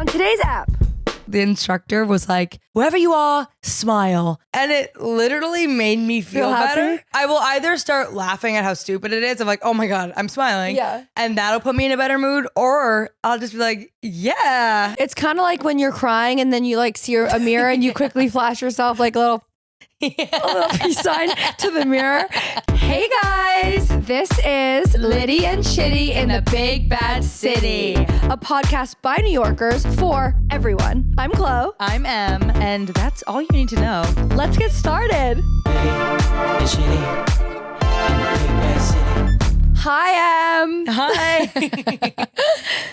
On today's app, the instructor was like, wherever you are, smile. And it literally made me feel better. I will either start laughing at how stupid it is. I'm like, oh my God, I'm smiling. Yeah. And that'll put me in a better mood. Or I'll just be like, yeah. it's kind of like when you're crying and then you like see a mirror and you quickly flash yourself like a little peace sign to the mirror. Hey guys, this is Litty and Shitty in the Big Bad City, a podcast by New Yorkers for everyone. I'm Chlo. I'm Em, and that's all you need to know. Let's get started. Hi, Em. Hi.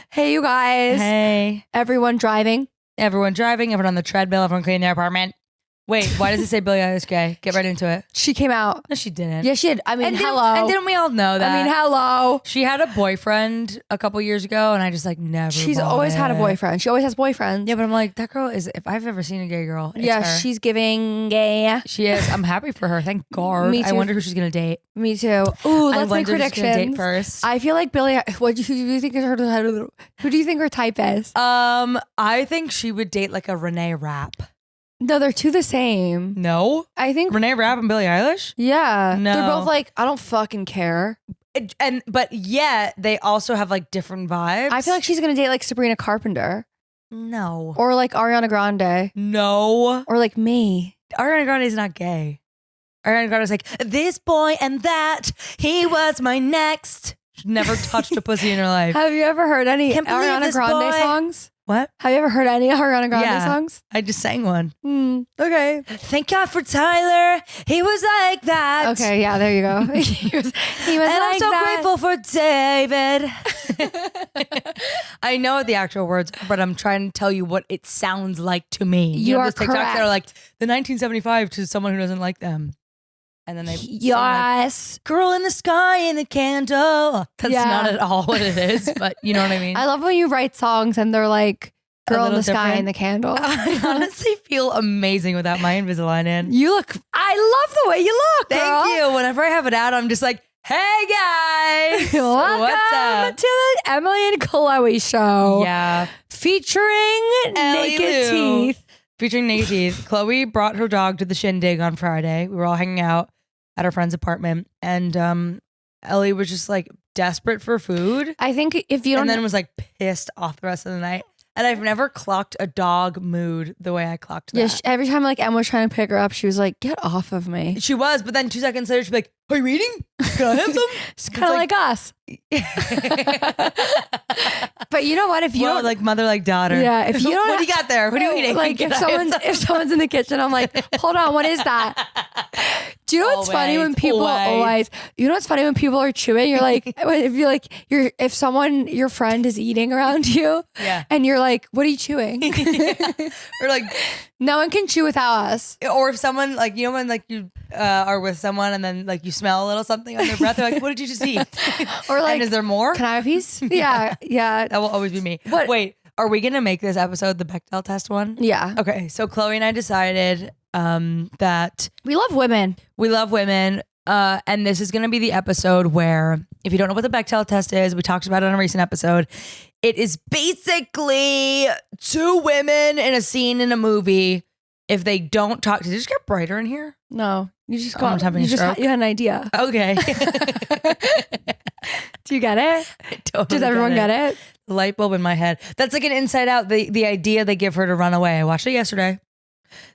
Hey, you guys. Hey. Everyone driving. Everyone driving, everyone on the treadmill, everyone cleaning their apartment. Wait, why does it say Billie Eilish gay? Get right into it. She came out. No, she didn't. Yeah, she did. I mean, And hello. And didn't we all know that? I mean, hello. She had a boyfriend a couple years ago, and I just like never. She's bought always it. had a boyfriend. She always has boyfriends. Yeah, but I'm like, that girl is. If I've ever seen a gay girl, it's Yeah, her. she's giving gay. She is. I'm happy for her. Thank God. Me I too. wonder who she's gonna date. Me too. Ooh, I let's make wonder who she's gonna date predictions. first. I feel like Billie. Who do you think is her? Who do you think her type is? I think she would date like a Renee Rapp. No, they're two the same. No, I think. Renee Rapp and Billie Eilish. Yeah, No. they're both like I don't fucking care. But yet they also have like different vibes. I feel like she's gonna date like Sabrina Carpenter no, or like Ariana Grande no. or like me. Ariana Grande is not gay. Ariana Grande is like, this boy and that, he was my next. She's never touched a pussy in her life. Have you ever heard any Can't believe Ariana this Grande boy. songs? What? Have you ever heard any Ariana Grande Yeah. songs? I just sang one. Okay. Thank God for Tyler. He was like that. Okay, yeah, there you go. he was And like I'm so that. grateful for David. I know the actual words, but I'm trying to tell you what it sounds like to me. You know, are those TikToks that correct. are like the 1975 to someone who doesn't like them. And then they sing, like, Yes. girl in the sky in the candle. That's Yeah. not at all what it is, but you know what I mean? I love when you write songs and they're like A girl in little the sky different. and the candle. I honestly feel amazing without my Invisalign in. You look, I love the way you look, girl. Thank you. Whenever I have it out, I'm just like, hey guys. Welcome What's up? to the Emily and Chloe show. Yeah. Featuring Ellie Naked Lou. Teeth. Featuring Naked Teeth. Chloe brought her dog to the shindig on Friday. We were all hanging out at her friend's apartment, and Ellie was just like desperate for food, I think if you don't and then was like pissed off the rest of the night. And I've never clocked a dog mood the way I clocked that. yeah, every time like Em was trying to pick her up, she was like, get off of me. She was, but then 2 seconds later, she'd be like, "Are you eating? Can I have some?" It's kind of like us. But you know what? If you Well, don't like mother, like daughter. Yeah, if you don't what do you got there? What are you eating? Like Can if I have someone's in the kitchen, I'm like, hold on, what is that? Do you know what's funny when people Always. you know what's funny when people are chewing? You're like, if you're like if someone your friend is eating around you, Yeah. and you're like, what are you chewing? Or like, No one can chew without us. or if someone like, you know, when like you are with someone and then like you smell a little something on their breath, they're like, what did you just eat? Or like, And is there more? can I have a piece? Yeah, yeah, That will always be me. What- Wait, are we gonna make this episode the Bechdel test one? yeah. Okay, so Chloe and I decided that We love women. we love women, and this is gonna be the episode where, if you don't know what the Bechdel test is, we talked about it on a recent episode. It is basically two women in a scene in a movie. If they don't talk, did it just get brighter in here? No, you just I'm having you a just stroke. you had an idea. Okay. Do you get it? Totally Does everyone get it? The light bulb in my head. That's like an Inside Out. The idea they give her to run away. I watched it yesterday.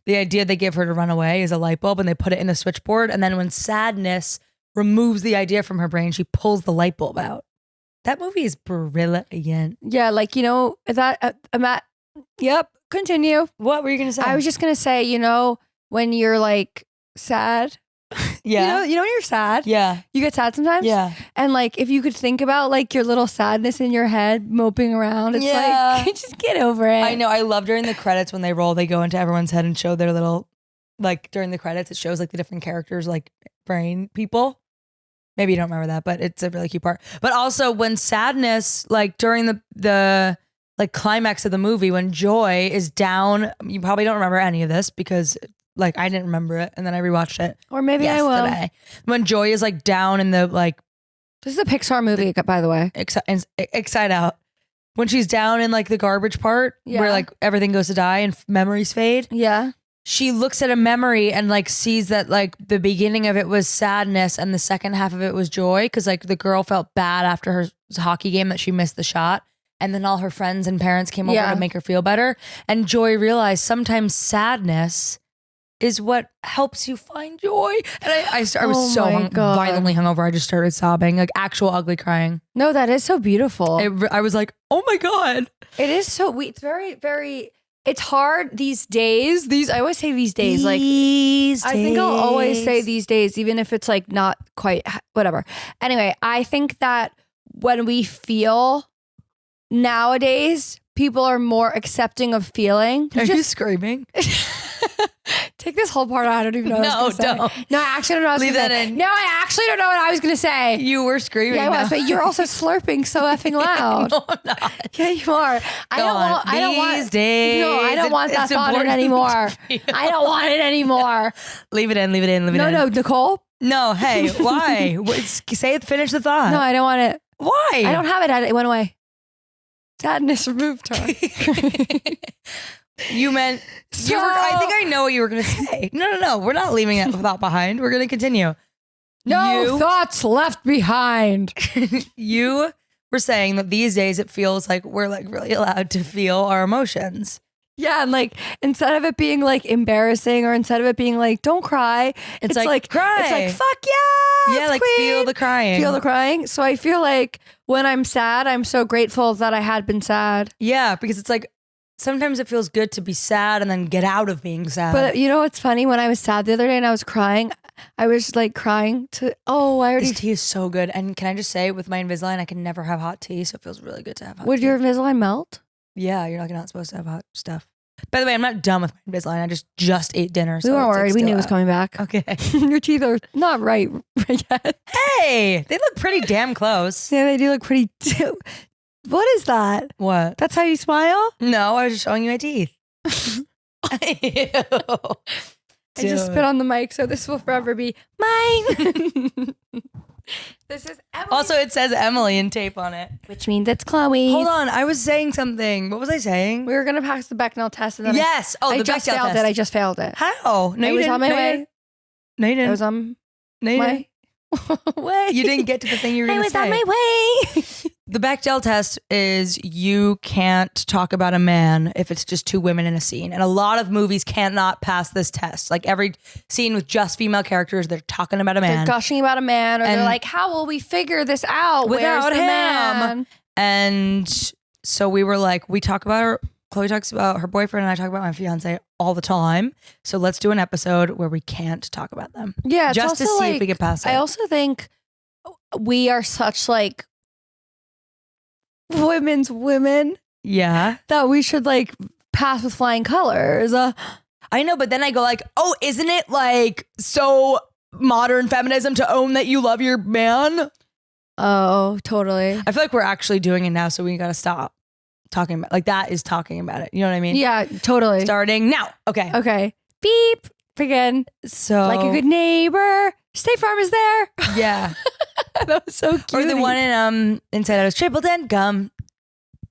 The idea they give her to run away is a light bulb, and they put it in the switchboard. And then when sadness removes the idea from her brain, she pulls the light bulb out. That movie is brilliant. Yeah, like you know that I'm at. Yep. Continue. What were you gonna say? I was just gonna say, you know, when you're like sad, yeah, you know when you're sad, yeah, you get sad sometimes, yeah. and like if you could think about like your little sadness in your head moping around, it's Yeah. like just get over it. I know. I love during the credits when they roll, they go into everyone's head and show their little, like during the credits, it shows like the different characters, like brain people. Maybe you don't remember that, but it's a really cute part. But also when sadness, like during the like climax of the movie, when Joy is down, you probably don't remember any of this because like I didn't remember it, and then I rewatched it. Or maybe I will. yesterday. When Joy is like down in the like This is a Pixar movie, by the way. Inside Out. When she's down in like the garbage part where like everything goes to die and memories fade. Yeah. She looks at a memory and like sees that like the beginning of it was sadness and the second half of it was joy. Cause like the girl felt bad after her hockey game that she missed the shot. And then all her friends and parents came over to make her feel better. And Joy realized sometimes sadness is what helps you find joy. And I was so violently hungover. I just started sobbing, like actual ugly crying. No, that is so beautiful. I was like, oh my God. It is so, it's very, very... It's hard these days. I always say these days. I think I'll always say these days, even if it's like not quite whatever. Anyway, I think that when we feel nowadays, people are more accepting of feeling. Are you screaming? Take this whole part out. I don't even know what I was going to say. No, I actually don't know what I was going to say. No, I actually don't know what I was going to say. You were screaming. Yeah, I was, but you're also slurping so effing loud. No, I'm not. Yeah, you are. I don't want that thought in anymore. I don't want it anymore. Leave it in. No, Nicole. No, hey, why? Say it, finish the thought. No, I don't want it. Why? I don't have it. It went away. Sadness removed her. You meant, I think I know what you were going to say. No. We're not leaving that thought behind. We're going to continue. No thoughts left behind. You were saying that these days it feels like we're like really allowed to feel our emotions. Yeah, and like instead of it being like embarrassing or instead of it being like don't cry, it's like cry. It's like fuck yeah. Yeah, like queen. feel the crying. Feel the crying. So I feel like when I'm sad, I'm so grateful that I had been sad. Yeah, because it's like sometimes it feels good to be sad and then get out of being sad. But you know what's funny? When I was sad the other day and I was crying, I was like crying to, This tea is so good. And can I just say, with my Invisalign, I can never have hot tea, so it feels really good to have hot tea. Would your Invisalign melt? Yeah, you're not supposed to have hot stuff. By the way, I'm not done with my Invisalign. I just ate dinner. We weren't worried. We knew it was coming back. Okay. Your teeth are not right yet. Hey, they look pretty damn close. Yeah, they do look pretty too. What is that? What? That's how you smile? No, I was just showing you my teeth. I just spit on the mic, so this will forever be mine. This is Emily. Also, it says Emily in tape on it. Which means it's Chloe's. Hold on, I was saying something. What was I saying? We were going to pass the Bechdel test. And then yes. I just failed it. I just failed it. How? No, I was on my way. No, you didn't. I was on my way. You didn't get to the thing you were going to say. I was on my way. The Bechdel test is you can't talk about a man if it's just two women in a scene. And a lot of movies cannot pass this test. Like every scene with just female characters, they're talking about a man. They're gushing about a man, or they're like, how will we figure this out without him? Man? And so we were like, Chloe talks about her boyfriend and I talk about my fiance all the time. So let's do an episode where we can't talk about them. Yeah. Just to see if we get past it. I also think we are such like women's women. Yeah. That we should like pass with flying colors. I know, but then I go like, oh, isn't it like so modern feminism to own that you love your man? Oh, totally. I feel like we're actually doing it now, so we gotta stop talking about like that is talking about it. You know what I mean? Yeah, totally. Starting now. Okay. Beep. Again. So like a good neighbor. State Farm is there. Yeah. That was so cute. Or the one in Inside Out is Triple Dent Gum.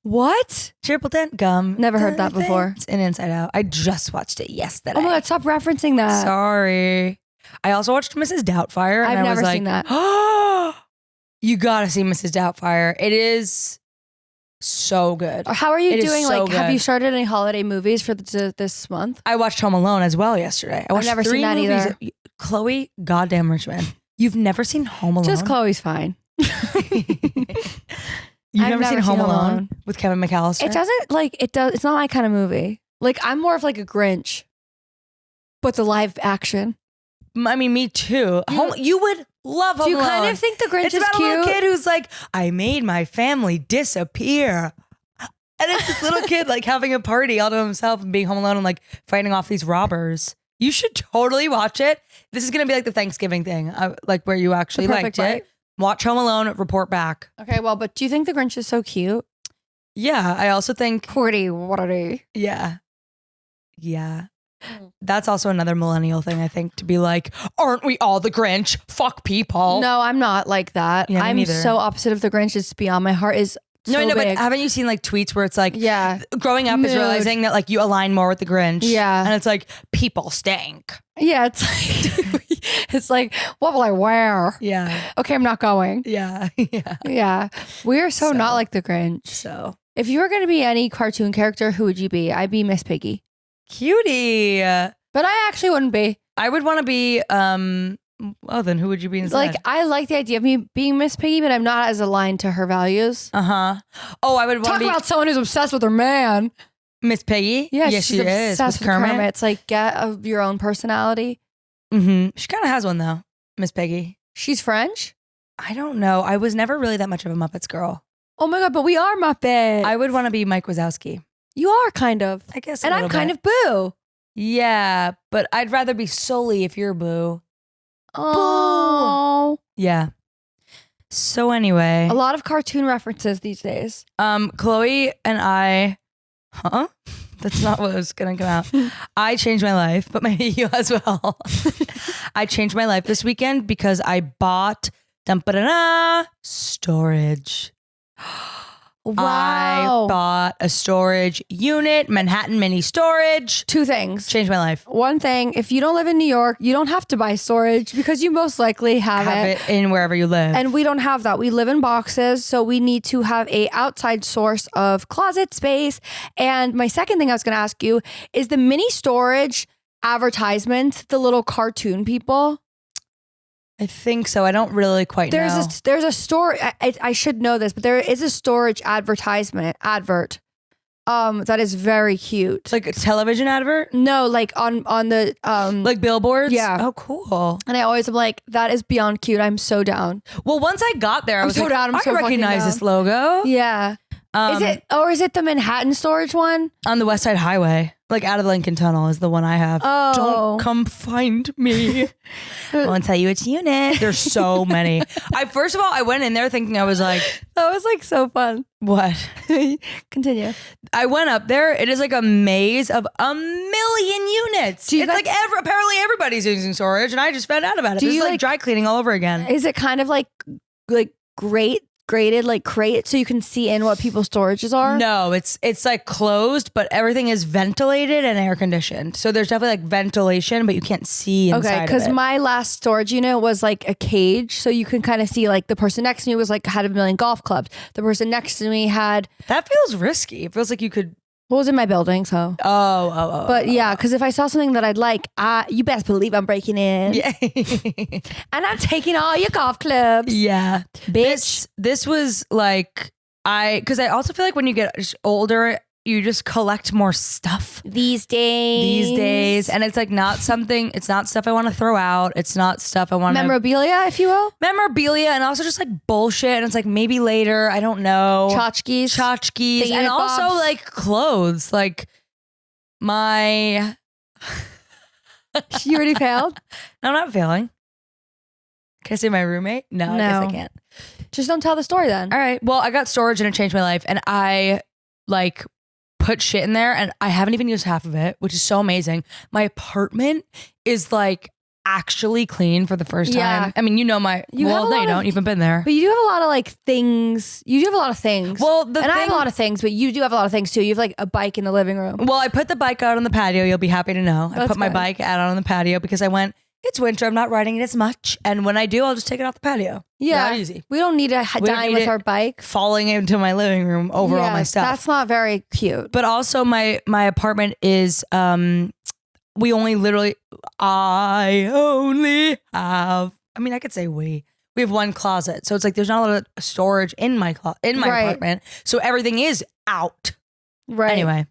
What? Triple Dent Gum. Never heard that before. It's in Inside Out. I just watched it yesterday. Oh my God, stop referencing that. Sorry. I also watched Mrs. Doubtfire. I've never seen that. Oh, you gotta see Mrs. Doubtfire. It is so good. How are you doing? So like, have you started any holiday movies for this month? I watched Home Alone as well yesterday. I've never seen that either. Chloe, goddamn Richmond. You've never seen Home Alone? Just Chloe's fine. You've never seen Home Alone with Kevin McAllister? It doesn't it's not my kind of movie. Like I'm more of like a Grinch, but the live action. I mean, me too. You would love Home Alone. Do you kind of think the Grinch is cute? It's about a little kid who's like, I made my family disappear. And it's this little kid like having a party all to himself and being home alone and like fighting off these robbers. You should totally watch it. This is going to be like the Thanksgiving thing, like where you actually liked it. Watch Home Alone, report back. Okay, well, but do you think the Grinch is so cute? Yeah, I also think... Pretty, what are they? Yeah. Yeah. That's also another millennial thing, I think, to be like, aren't we all the Grinch? Fuck people. No, I'm not like that. Yeah, I'm neither. so opposite of the Grinch. It's beyond my heart is No, I know, big. but haven't you seen like tweets where it's like, Yeah. growing up is Mood. realizing that like you align more with the Grinch. Yeah. And it's like, people stink. Yeah, it's like, it's like, what will I wear? Yeah. Okay, I'm not going. Yeah. Yeah. Yeah. We are so not like the Grinch. So If you were going to be any cartoon character, who would you be? I'd be Miss Piggy. cutie. But I actually wouldn't be. I would want to be, well, then who would you be instead? Like, I like the idea of me being Miss Piggy, but I'm not as aligned to her values. Uh-huh. Oh, I would want Talk to be about someone who's obsessed with her man. Miss Piggy. Yeah, yes, she's she is. obsessed with Kermit. It's like, get your own personality. Mm-hmm. She kind of has one though, Miss Piggy. She's French? I don't know. I was never really that much of a Muppets girl. Oh my God, but we are Muppets. I would want to be Mike Wazowski. You are kind of. I guess. And I'm kind of Boo. Yeah, but I'd rather be Sully if you're Boo. Oh. Yeah. So anyway, A lot of cartoon references these days. Chloe and I, that's not what was gonna come out. I changed my life, but maybe you as well. I changed my life this weekend because I bought storage. I Wow. bought a storage unit, Manhattan mini storage. Two things. Changed my life. One thing, if you don't live in New York, you don't have to buy storage because you most likely have it. Have it in wherever you live. And we don't have that. We live in boxes, so we need to have a outside source of closet space. And my second thing I was going to ask you is the mini storage advertisement, the little cartoon people. I think so. I don't really quite know. There's a store. I should know this, but there is a storage advert. That is very cute. Like a television advert? No, like on the Like billboards? Yeah. Oh, cool. And I always am like, that is beyond cute. I'm so down. Well, once I got there, I was so like, down. I'm I so fucking recognize down. this logo. Yeah. Is it the Manhattan storage one? On the West Side Highway, like out of the Lincoln Tunnel is the one I have. Oh. Don't come find me. I won't tell you which unit. There's so many. First of all, I went in there thinking I was like, That was like so fun. what? Continue. I went up there. It is like a maze of 1 million units. It's like apparently everybody's using storage, and I just found out about it. Do It's you, like like- dry cleaning all over again. Is it kind of like graded like crate so you can see in what people's storages are? No, it's like closed, but everything is ventilated and air conditioned. So there's definitely like ventilation, but you can't see inside. Okay, because of it. my last storage unit was like a cage, so you can kind of see like the person next to me was like had 1 million golf clubs. The person next to me had That feels risky. It feels like you could. what was in my building, so. Oh. But yeah, because if I saw something that I'd like, you best believe I'm breaking in. Yeah. And I'm taking all your golf clubs. Yeah. Bitch. This was like, because I also feel like when you get older, you just collect more stuff These days. and it's like it's not stuff I want to throw out. It's not stuff I want to Memorabilia, if you will. memorabilia, and also just like bullshit. And it's like maybe later, I don't know. Tchotchkes. Tchotchkes, and also bobs. like clothes. Like my, You already failed? no, I'm not failing. Can I say my roommate? No, I guess I can't. Just don't tell the story then. All right. Well, I got storage and it changed my life, and I like put shit in there, and I haven't even used half of it, which is so amazing. My apartment is like actually clean for the first Yeah. time. I mean, you know You have a no, lot you of- don't. You've been there. But you do have a lot of like things. You do have a lot of things. Well, I have a lot of things, but you do have a lot of things too. You have like a bike in the living room. Well, I put the bike out on the patio. You'll be happy to know. I That's put my good. bike out on the patio because I went, it's winter. I'm not riding it as much. And when I do, I'll just take it off the patio. Yeah. That easy. We don't need to We don't dine need with it our bike. Falling into my living room over all my stuff. That's not very cute. But also my apartment is, I could say we have one closet. So it's like, there's not a lot of storage in my Right. apartment. So everything is out. Right. Anyway,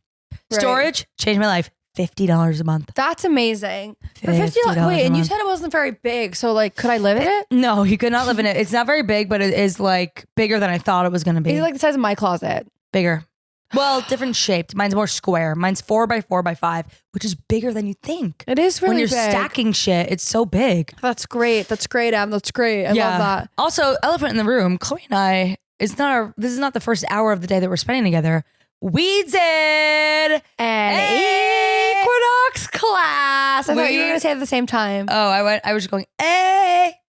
storage changed my life. $50 a month. That's amazing. For $50 wait, a and you month. said it wasn't very big. So like, could I live in it? No, you could not live in it. It's not very big, but it is like bigger than I thought it was going to be. It's like the size of my closet. Bigger. Well, different shaped. Mine's more square. Mine's 4x4x5, which is bigger than you think. It is really when you're big. stacking shit, it's so big. That's great. That's great, Em. That's great. I love that. Also, elephant in the room. Chloe and I. This is not the first hour of the day that we're spending together. We did An equinox class. I thought you were going to say it at the same time. Oh, I was just going,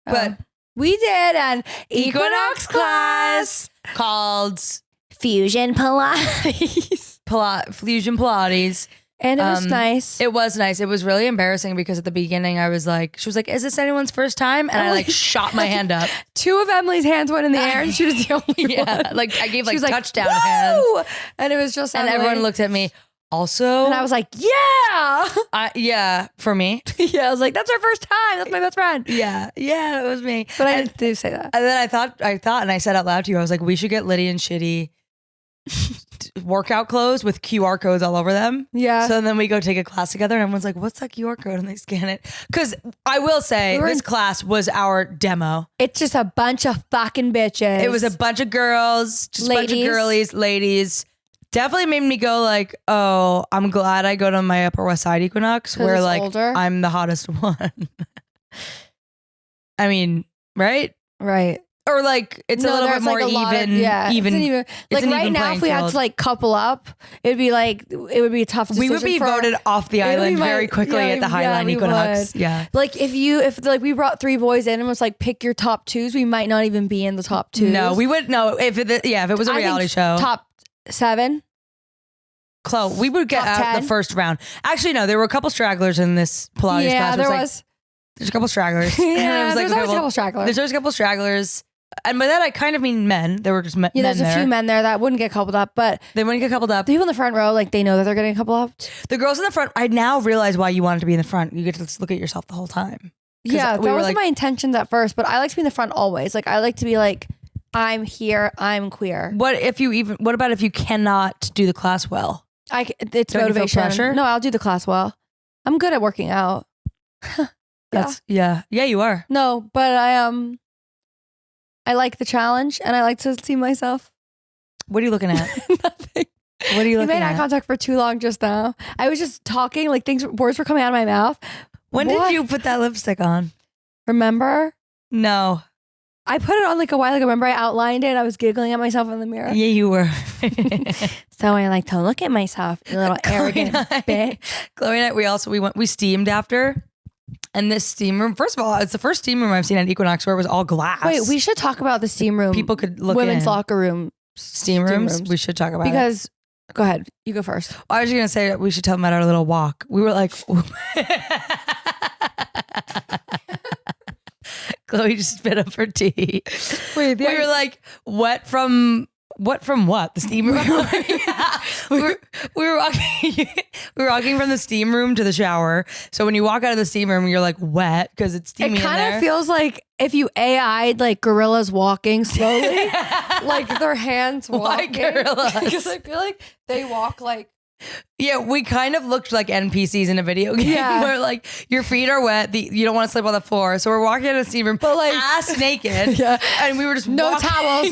but we did an equinox class called fusion Pilates. Fusion Pilates. And it was nice. It was nice. It was really embarrassing because at the beginning I was like, she was like, is this anyone's first time? And I like shot my hand up. 2 of Emily's hands went in the air and she was the only one. Like I gave like touchdown Woo! hands. And it was just and Emily. everyone looked at me. Also, and I was like, yeah. Yeah, for me. Yeah, I was like, that's our first time. That's my best friend. Yeah, it was me. But I did say that. And then I thought, and I said out loud to you, I was like, we should get Litty and Shitty workout clothes with QR codes all over them. Yeah. So then we go take a class together and everyone's like, what's that QR code? And they scan it. Because I will say this class was our demo. It's just a bunch of fucking bitches. It was a bunch of girls, just a bunch of girlies, ladies. Definitely made me go like, oh, I'm glad I go to my Upper West Side Equinox where like older. I'm the hottest one. I mean, right? Right. Or like it's a little bit more even. Even like right now, if we had to like couple up, it would be a tough decision. We would be voted off the island very quickly at the Highline Equinox. Would. Yeah. Like if like we brought 3 boys in and was like pick your top 2s, we might not even be in the top 2s. No, we would if it was a reality show. Top 7. Chlo, we would get out 10. The first round. Actually, no, there were a couple stragglers in this Pilates class. Yeah, there was. There's a couple stragglers. Yeah, there's always a couple stragglers. There's always a couple stragglers. And by that, I kind of mean men. There were just men there. There's a few men there that wouldn't get coupled up, but they wouldn't get coupled up. The people in the front row, like they know that they're getting coupled up. The girls in the front, I now realize why you wanted to be in the front. You get to look at yourself the whole time. Yeah, that wasn't my intentions at first, but I like to be in the front always. Like I like to be like, I'm here, I'm queer. What about if you cannot do the class well? It's Don't motivation. You feel pressure? No, I'll do the class well. I'm good at working out. Yeah, you are. No, but I like the challenge and I like to see myself. What are you looking at? Nothing. What are you looking at? You made eye contact for too long just now. I was just talking, like words were coming out of my mouth. When did you put that lipstick on? Remember? No. I put it on like a while ago. Remember I outlined it? I was giggling at myself in the mirror. Yeah, you were. So I like to look at myself, you little arrogant bitch. Chloe and I, we steamed after. And this steam room, first of all, it's the first steam room I've seen at Equinox where it was all glass. Wait, we should talk about the steam room. People could look women's locker room. Steam rooms. We should talk about because, go ahead, you go first. I was just going to say we should tell them about our little walk. We were like... Chloe just spit up her tea. Wait, we were like, what from what? The steam room? Yeah. we were walking. We were walking from the steam room to the shower. So when you walk out of the steam room, you're like wet because it's steamy in there. It kind of feels like if you AI'd like gorillas walking slowly, like their hands walking. Like gorillas. Because I feel like they walk like. Yeah, we kind of looked like NPCs in a video game where like your feet are wet, you don't want to sleep on the floor. So we're walking out of the steam room, but like ass naked. Yeah. And we were just no towels,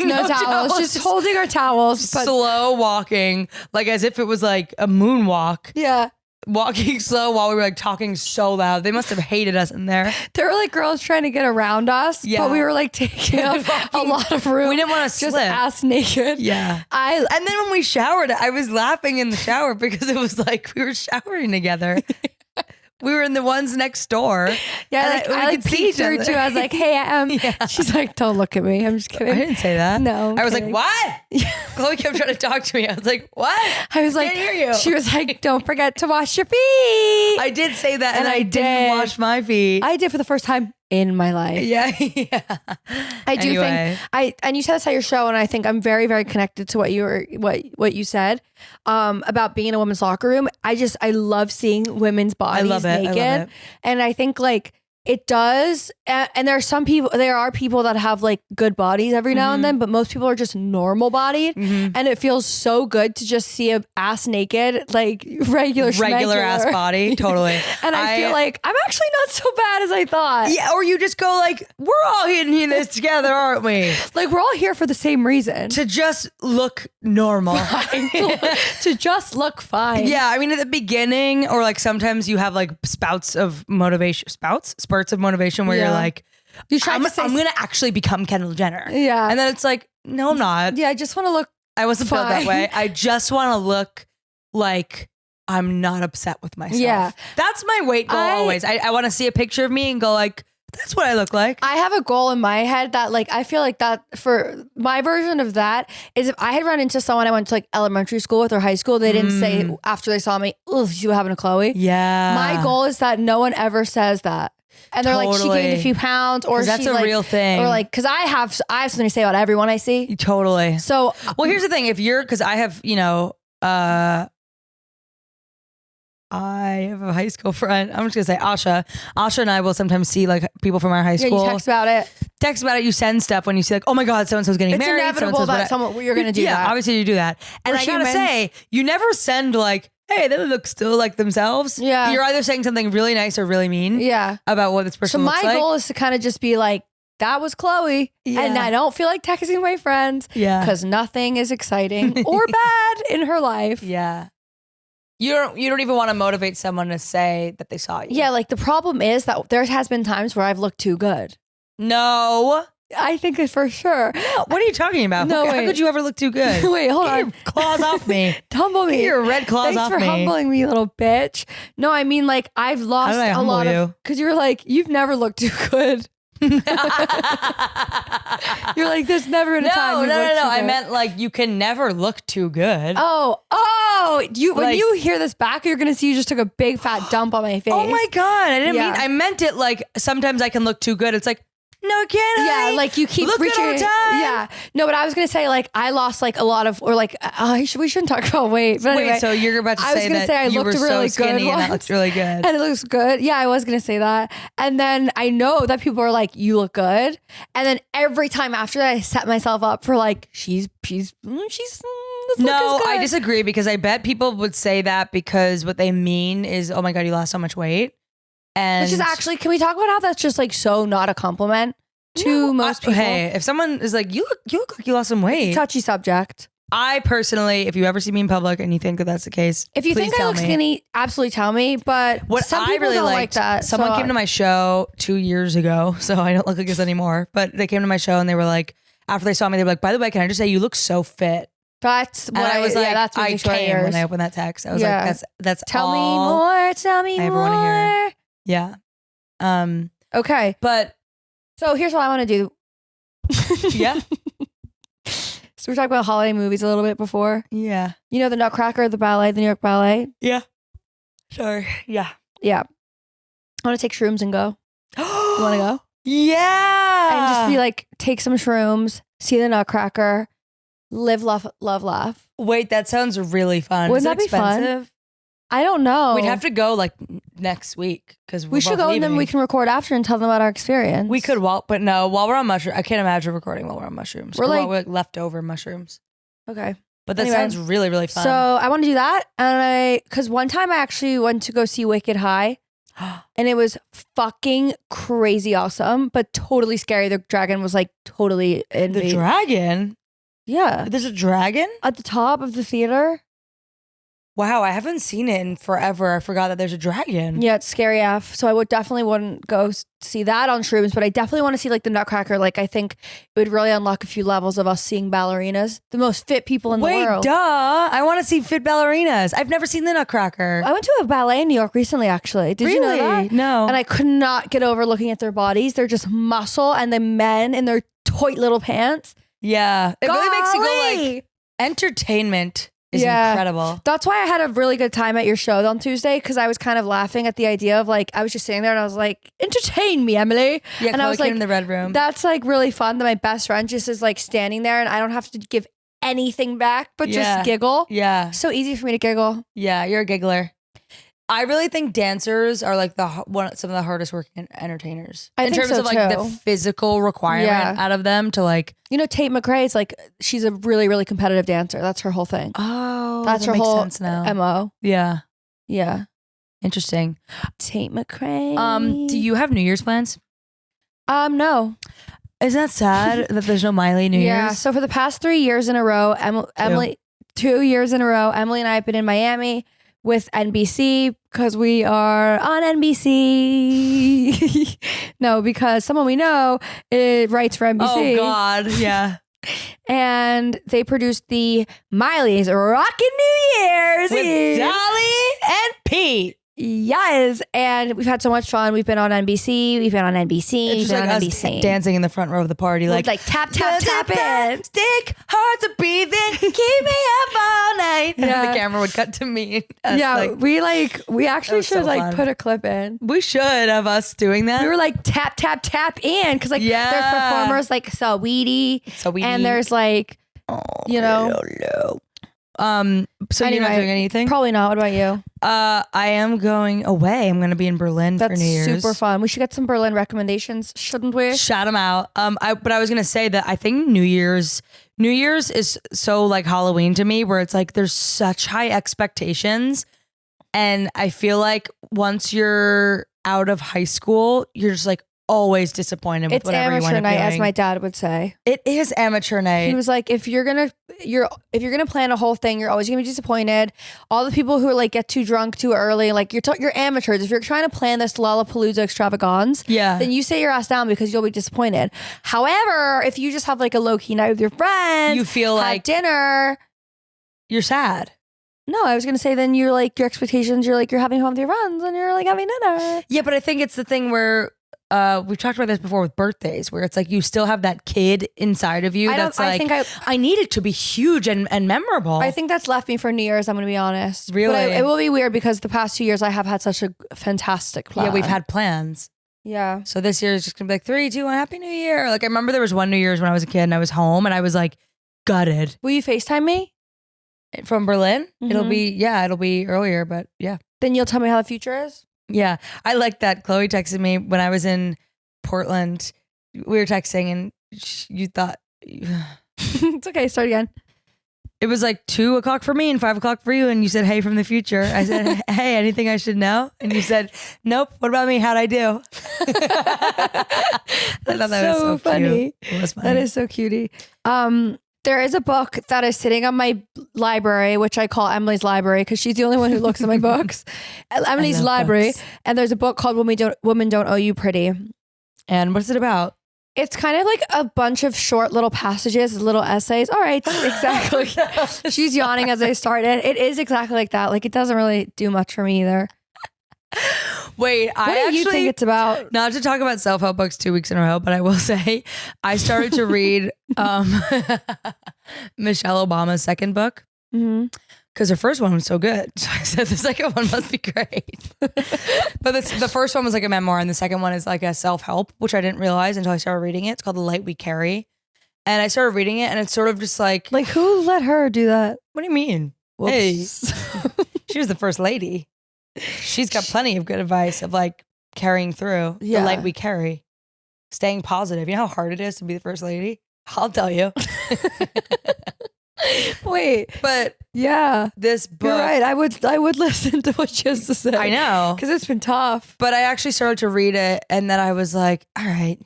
just holding our towels. But slow walking, like as if it was like a moonwalk. Yeah. Walking slow while we were like talking so loud. They must have hated us in there. There were like girls trying to get around us, but we were like taking up a lot of room. We didn't want to slip. Just ass naked. Yeah. And then when we showered, I was laughing in the shower because it was like we were showering together. We were in the ones next door. Yeah, I like peeked through too. I was like, hey, she's like, don't look at me. I'm just kidding. I didn't say that. No. I was like, what? Chloe kept trying to talk to me. I was like, what? I was like, can't hear you. She was like, don't forget to wash your feet. I did say that and I didn't wash my feet. I did for the first time in my life. Yeah. I do think and you said this at your show, and I think I'm very, very connected to what you said about being in a women's locker room. I love seeing women's bodies naked. And I think like it does, and there are people that have like good bodies every now and then, but most people are just normal bodied, and it feels so good to just see a ass naked, like regular ass body, totally. And I feel like I'm actually not so bad as I thought. Yeah, or you just go like, we're all in this together, aren't we? Like we're all here for the same reason, to just look normal, to just look fine. Yeah, I mean at the beginning, or like sometimes you have like spurts of motivation where you're like, I'm gonna actually become Kendall Jenner. Yeah. And then it's like, no, I'm not. Yeah, I just want to look I wasn't built that way. I just want to look like I'm not upset with myself. Yeah. That's my weight goal always. I want to see a picture of me and go like, that's what I look like. I have a goal in my head that like, I feel like that for my version of that is if I had run into someone I went to like elementary school with or high school, they didn't say after they saw me, "Ugh, you see what happened to Chloe?" Yeah. My goal is that no one ever says that. And they're like, she gained a few pounds, or that's she, a like, real thing. or like, because I have something to say about everyone I see. Totally. So, well, here's the thing: if you're, because I have, I have a high school friend. I'm just gonna say Asha. Asha and I will sometimes see like people from our high school. You text about it. Text about it. You send stuff when you see like, oh my god, so and so's getting married. It's inevitable that you're gonna do that. Yeah, obviously you do that. And I gotta say, you never send like, hey, they look still like themselves. Yeah. You're either saying something really nice or really mean. Yeah. About what this person looks like. So my goal is to kind of just be like, that was Chloe. Yeah. And I don't feel like texting my friends. Yeah. Because nothing is exciting or bad in her life. Yeah. You don't even want to motivate someone to say that they saw you. Yeah, like the problem is that there has been times where I've looked too good. No. I think it for sure. What are you talking about? No, how could you ever look too good? Wait, hold Get on. your claws off me. Humble me. Get your red claws off me. Thanks for humbling me, little bitch. No, I mean like I've lost a lot of, because you're like, you've never looked too good. You're like, there's never been a time. No. I meant like you can never look too good. Oh, when you hear this back, you're gonna see you just took a big fat dump on my face. Oh my god, I meant it like sometimes I can look too good. It's like, no, I can't. Yeah, like you keep look reaching. good all the time. Yeah, no, but I was gonna say like I lost like a lot of, or like we shouldn't talk about weight. But anyway, wait, so you're about to say that I you looked were really so skinny good and that looks really good, and it looks good. Yeah, I was gonna say that, and then I know that people are like, you look good, and then every time after that, I set myself up for like she's. This look is no, good. I disagree because I bet people would say that because what they mean is, oh my god, you lost so much weight, and which is actually, can we talk about how that's just like so not a compliment to most people? Hey, if someone is like, you look like you lost some weight, touchy subject. I personally, if you ever see me in public and you think that that's the case, if you please think I look skinny, absolutely tell me. But what some I people really don't liked, like that. Someone came to my show 2 years ago, so I don't look like this anymore. But they came to my show and they were like, after they saw me, they were like, by the way, can I just say you look so fit? That's what I was like, that's I came when I opened that text. I was like, that's tell all me more. Tell me I ever more. want to hear. Yeah. Okay. But so here's what I want to do. Yeah. So we're talking about holiday movies a little bit before. Yeah. You know the Nutcracker, the ballet, the New York Ballet? Yeah. Sorry. Yeah. Yeah. I want to take shrooms and go. You want to go? Yeah. And just be like, take some shrooms, see the Nutcracker, live, love, laugh. Wait, that sounds really fun. Wouldn't that be fun? I don't know. We'd have to go like next week because we should go and then we can record after and tell them about our experience. We could while we're on mushrooms. I can't imagine recording while we're on mushrooms. We're like leftover mushrooms. Okay. But that sounds really, really fun. So I want to do that. And because one time I actually went to go see Wicked High and it was fucking crazy awesome, but totally scary. The dragon was like totally in the dragon? Yeah. There's a dragon? At the top of the theater. Wow, I haven't seen it in forever. I forgot that there's a dragon. Yeah, it's scary AF. So I definitely wouldn't go see that on shrooms, but I definitely want to see like the Nutcracker. Like I think it would really unlock a few levels of us seeing ballerinas, the most fit people in the world. Duh. I want to see fit ballerinas. I've never seen the Nutcracker. I went to a ballet in New York recently, actually. Did you know that? No. And I could not get over looking at their bodies. They're just muscle, and the men in their tight little pants. Yeah. It really makes you go Golly! like, entertainment is incredible. That's why I had a really good time at your show on Tuesday, because I was kind of laughing at the idea of like, I was just sitting there and I was like, entertain me, Emily. Yeah, and I was like, in the red room. That's like really fun that my best friend just is like standing there and I don't have to give anything back, but just giggle. Yeah. So easy for me to giggle. Yeah, you're a giggler. I really think dancers are like some of the hardest working entertainers I in think terms so of like too. the physical requirement out of them to like. You know, Tate McRae's like, she's a really, really competitive dancer. That's her whole thing. Oh, that's that her makes whole sense now. MO. Yeah. Yeah. Interesting. Tate McRae. Do you have New Year's plans? No. Isn't that sad that there's no Miley New Year's? Yeah. So for the past 3 years in a row, Emily, 2 years in a row, Emily and I have been in Miami with NBC because we are on NBC. No, because someone we know writes for NBC. Oh God, yeah. And they produced the Miley's Rockin' New Year's with Eve. Dolly and Pete. Yes, and we've had so much fun. We've been on NBC. We've been on NBC. It's We've just been like on us NBC. dancing in the front row of the party, like tap in. Stick, hard to breathe in, keep me up all night. Yeah. And the camera would cut to me. And us, Yeah, we actually was so should fun. put a clip in. we should have us doing that. We were like tap in because there's performers like Saweetie, and there's like So you're not doing anything? Probably not. What about you? I am going away. I'm going to be in Berlin for That's New Year's. super fun. We should get some Berlin recommendations, shouldn't we? Shout them out. But I was going to say that I think New Year's is so like Halloween to me, where it's like there's such high expectations, and I feel like once you're out of high school, you're just like always disappointed with whatever you It's wind amateur up night, doing. as my dad would say. It is amateur night. He was like, if you're gonna plan a whole thing, you're always gonna be disappointed. All the people who like get too drunk too early, like you're amateurs. If you're trying to plan this Lollapalooza extravaganza, then you sit your ass down because you'll be disappointed. However, if you just have like a low key night with your friends, you feel have like dinner, you're sad. No, I was gonna say then you're like your expectations. You're like you're having fun with your friends and you're like having dinner. Yeah, but I think it's the thing where we've talked about this before with birthdays, where it's like you still have that kid inside of you I need it to be huge and memorable. I think that's left me for New Year's, I'm going to be honest. Really? But it will be weird because the past 2 years I have had such a fantastic plan. Yeah, we've had plans. Yeah. So this year is just going to be like 3, 2, 1, Happy New Year. Like I remember there was one New Year's when I was a kid and I was home and I was like gutted. Will you FaceTime me? From Berlin? Mm-hmm. It'll be earlier, but yeah. Then you'll tell me how the future is? Yeah, I like that. Chloe texted me when I was in Portland. We were texting and you thought... It's okay, start again. It was like 2 o'clock for me and 5 o'clock for you. And you said, hey, from the future. I said, hey, anything I should know? And you said, nope. What about me? How'd I do? I thought that was so funny. Cute. It was funny. That is so cutie. There is a book that is sitting on my library, which I call Emily's library because she's the only one who looks at my books. Emily's library. Books. And there's a book called Women Don't Owe You Pretty. And what's it about? It's kind of like a bunch of short little passages, little essays. All right, exactly. She's yawning as I started. It is exactly like that. Like it doesn't really do much for me either. Wait, what do you think it's about? Not to talk about self-help books 2 weeks in a row, but I will say I started to read Michelle Obama's second book because her first one was so good. So I said the second one must be great. But the first one was like a memoir and the second one is like a self-help, which I didn't realize until I started reading it. It's called The Light We Carry. And I started reading it and it's sort of just like who let her do that? What do you mean? Whoops. Hey, she was the first lady. She's got plenty of good advice of like carrying through the light we carry, staying positive. You know how hard it is to be the first lady? I'll tell you. Wait, but yeah, this book. You're right. I would listen to what she has to say. I know. Because it's been tough. But I actually started to read it and then I was like, all right.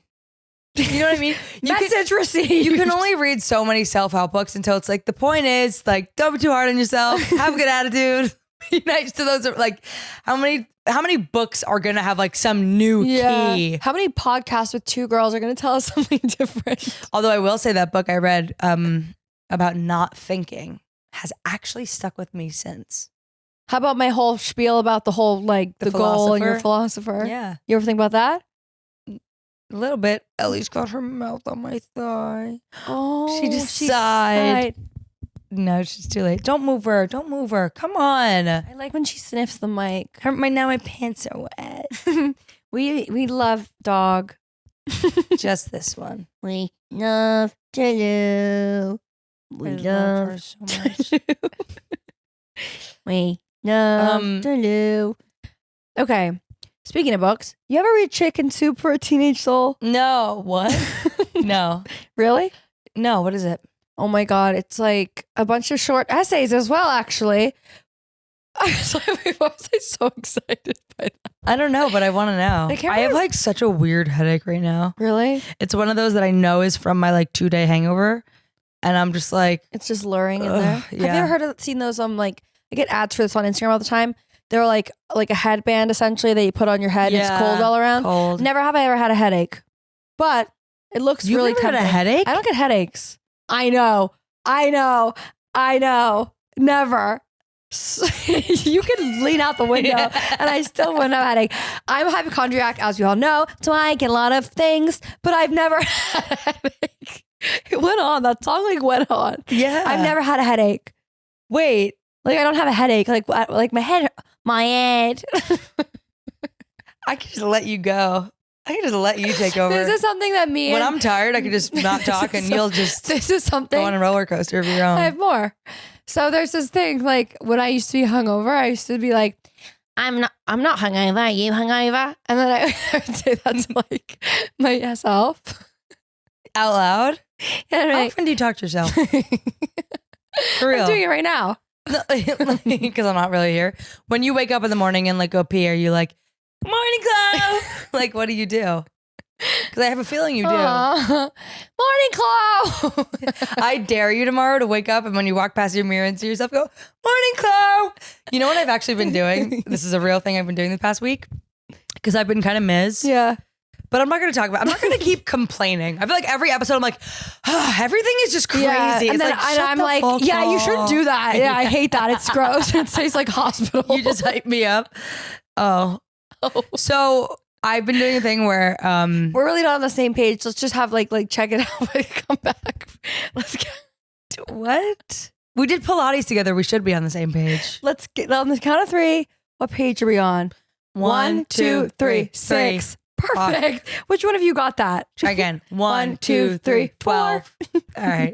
You know what I mean? Message received. You can only read so many self-help books until it's like, the point is like, don't be too hard on yourself. Have a good attitude. Be nice to those. Like, how many books are gonna have like some new key? How many podcasts with 2 girls are gonna tell us something different? Although I will say that book I read about not thinking has actually stuck with me since. How about my whole spiel about the whole like the goal and your philosopher? Yeah, you ever think about that? A little bit. Ellie's got her mouth on my thigh. Oh, she just sighed. No, she's too late. Don't move her. Don't move her. Come on. I like when she sniffs the mic. Now my pants are wet. We love dog. Just this one. We love Chlo. We love her so much. We love Chlo. Okay. Speaking of books, you ever read Chicken Soup for a Teenage Soul? No. What? No. Really? No. What is it? Oh my God. It's like a bunch of short essays as well, actually. I was so excited by that. I don't know, but I want to know. I have like such a weird headache right now. Really? It's one of those that I know is from my like 2-day hangover. And I'm just like. It's just luring in there. Yeah. Have you ever seen those? Like, I get ads for this on Instagram all the time. They're like a headband essentially that you put on your head. And it's cold all around. Cold. Never have I ever had a headache. But it looks really tempting. You've never had a headache? I don't get headaches. I know. Never. You can lean out the window and I still wouldn't have a headache. I'm a hypochondriac, as we all know, so I get a lot of things, but I've never had a headache. It went on. That song like went on. Yeah. I've never had a headache. Wait. Like I don't have a headache. Like my head. I could just let you go. I can just let you take over. This is something that me when and I'm tired, I can just not talk and you'll just this is something go on a roller coaster of your own. I have more. So there's this thing, like when I used to be hungover, I used to be like, I'm not hungover, are you hungover? And then I would say that to like myself. Out loud? And How often do you talk to yourself? For real. I'm doing it right now. Because I'm not really here. When you wake up in the morning and like go pee, are you like, morning, Chlo? Like, what do you do? Because I have a feeling you do. Morning, Chlo. I dare you tomorrow to wake up and when you walk past your mirror and see yourself, go, morning, Chlo. You know what I've actually been doing? This is a real thing I've been doing the past week. Because I've been kind of Ms. Yeah. But I'm not going to talk about it. I'm not going to keep complaining. I feel like every episode I'm like, everything is just crazy. Yeah. And it's then like, I'm like, yeah, you shouldn't do that. Yeah, I hate that. It's gross. It tastes like hospital. You just hype me up. Oh. So I've been doing a thing where we're really not on the same page. Let's just have like check it out when you come back. Let's get what? We did Pilates together. We should be on the same page. Let's get on the count of 3. What page are we on? 1, 2, 3, 6. Perfect. Which one of you got that? Try again. 1, 2, 3, 12. All right.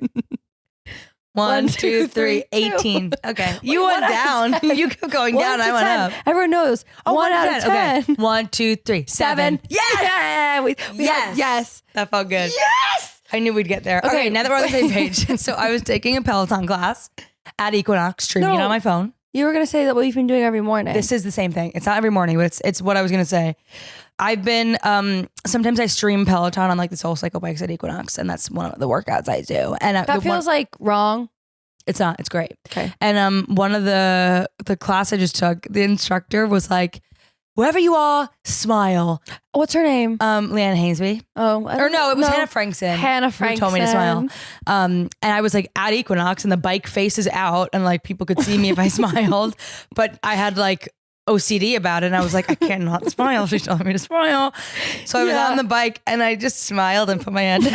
1, 2, 3, 18. Okay. You went down. You kept going down. I went up. Everyone knows. 1 out of 10. Okay. 1, 2, 3, 7. Yeah. Yes. That felt good. Yes. I knew we'd get there. Okay. Now that we're on the same page. So I was taking a Peloton class at Equinox, streaming it on my phone. You were going to say that what you've been doing every morning. This is the same thing. It's not every morning, but it's what I was going to say. I've been, sometimes I stream Peloton on like the Soul Cycle bikes at Equinox, and that's one of the workouts I do. And that feels like wrong. It's not, it's great. Okay. And one of the class I just took, the instructor was like, wherever you are, smile. What's her name? Leanne Hainsby. Oh. Or no, it was Hannah Frankson. Hannah Frankson. Who told me to smile. And I was like at Equinox and the bike faces out and like people could see me if I smiled. But I had like OCD about it and I was like, I cannot smile. She's telling me to smile. So I was on the bike and I just smiled and put my hand down.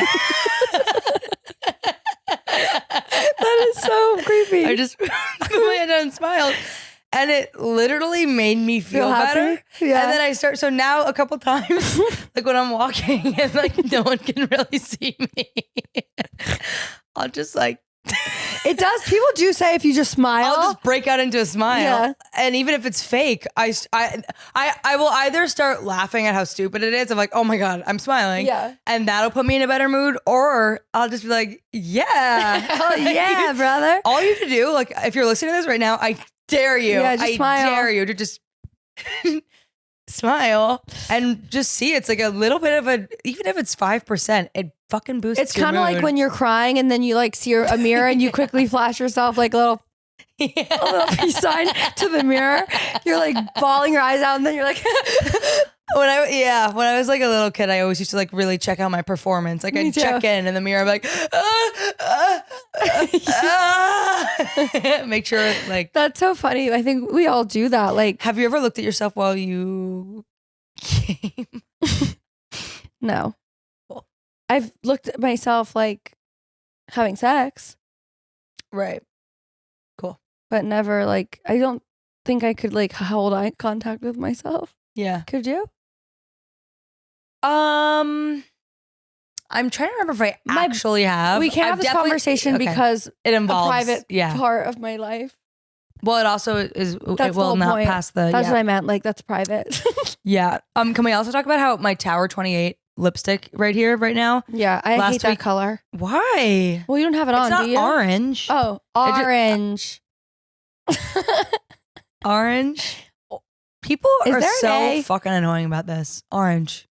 That is so creepy. I just put my hand down and smiled. And it literally made me feel better. Yeah. And then so now a couple times, like when I'm walking and like no one can really see me, I'll just like. It does. People do say if you just smile. I'll just break out into a smile. Yeah. And even if it's fake, I will either start laughing at how stupid it is. I'm like, oh my God, I'm smiling. Yeah. And that'll put me in a better mood. Or I'll just be like, yeah. Hell yeah, brother. All you have to do, like if you're listening to this right now, I dare you. Yeah, just smile. Dare you to just smile and just see it's like a little bit of even if it's 5%, it fucking boosts. It's kind of like when you're crying and then you like see a mirror and you quickly flash yourself like a little peace sign to the mirror. You're like bawling your eyes out and then you're like. When I was like a little kid, I always used to like really check out my performance. Like I'd check in the mirror, I'm like, make sure like. That's so funny. I think we all do that. Like, have you ever looked at yourself while you came? No. Cool. I've looked at myself like having sex. Right. Cool. But never like, I don't think I could like hold eye contact with myself. Yeah. Could you? I'm trying to remember if I actually have. We can't have this conversation because it involves a private part of my life. Well, it also is. That's it will not point. pass the. That's what I meant. Like that's private. Yeah. Can we also talk about how my Tower 28 lipstick right here, right now? Yeah, I hate that color. Why? Well, you don't have it on, it's do you? Not orange. Oh, orange. Orange. People are so fucking annoying about this. Orange.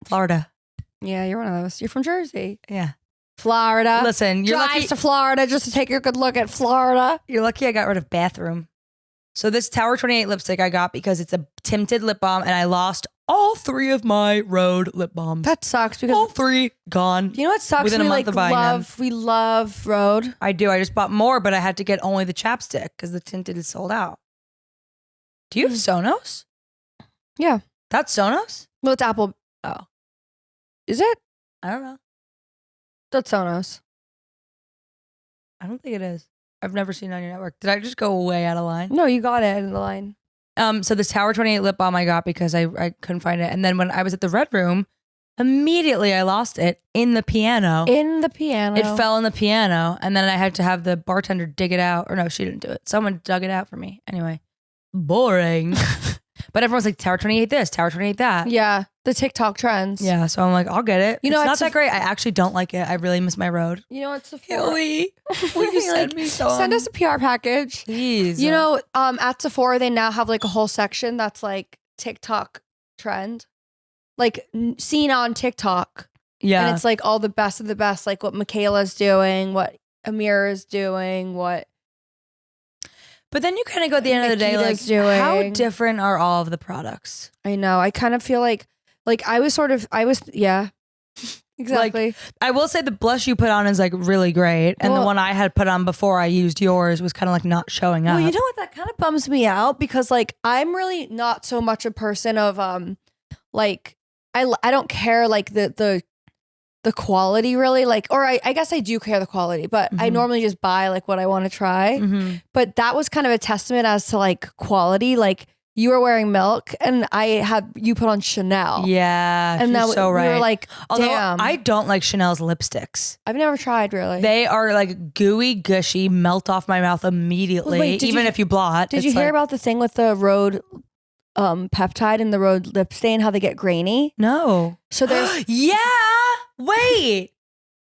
Florida. Yeah, you're one of those. You're from Jersey. Yeah. Florida. Listen, you're Drives lucky to Florida just to take a good look at Florida. You're lucky I got rid of bathroom. So this Tower 28 lipstick I got because it's a tinted lip balm and I lost all 3 of my Rhode lip balms. That sucks because all 3 gone. you know what sucks? Within a month of buying them. We love Rhode. I do. I just bought more, but I had to get only the chapstick because the tinted is sold out. Do you have Sonos? Yeah. That's Sonos? Well, it's Apple. Oh. Is it? I don't know. That's Sonos. I don't think it is. I've never seen it on your network. Did I just go way out of line? No, you got it in the line. So this Tower 28 lip balm I got because I couldn't find it. And then when I was at the Red Room, immediately I lost it in the piano. It fell in the piano. And then I had to have the bartender dig it out. Or no, she didn't do it. Someone dug it out for me. Anyway, boring. But everyone's like, Tower 28 this, Tower 28 that. Yeah, the TikTok trends. Yeah, so I'm like, I'll get it. You know, it's not that great. I actually don't like it. I really miss my Rhode. You know, it's Sephora. Hilly, will you send me some? Send us a PR package. Please. You know, at Sephora, they now have like a whole section that's like TikTok trend. Like seen on TikTok. Yeah. And it's like all the best of the best, like what Michaela's doing, what Amira's doing, what... But then you kind of go at the end of the day, like, how different are all of the products? I know. I kind of feel like yeah, exactly. Like, I will say the blush you put on is like really great. And the one I had put on before I used yours was kind of like not showing up. Well, you know what? That kind of bums me out because like, I'm really not so much a person of, like, I don't care like the quality really, like, or I guess I do care the quality, but I normally just buy like what I want to try. But that was kind of a testament as to like quality. Like you were wearing Milk and I had you put on Chanel. Yeah, and that so right. We were like, although damn. I don't like Chanel's lipsticks. I've never tried really. They are like gooey, gushy, melt off my mouth immediately. Wait, even if you blot. Did you hear about the thing with the Rhode peptide and the Rhode lip stain? How they get grainy? No. So there's yeah. Wait,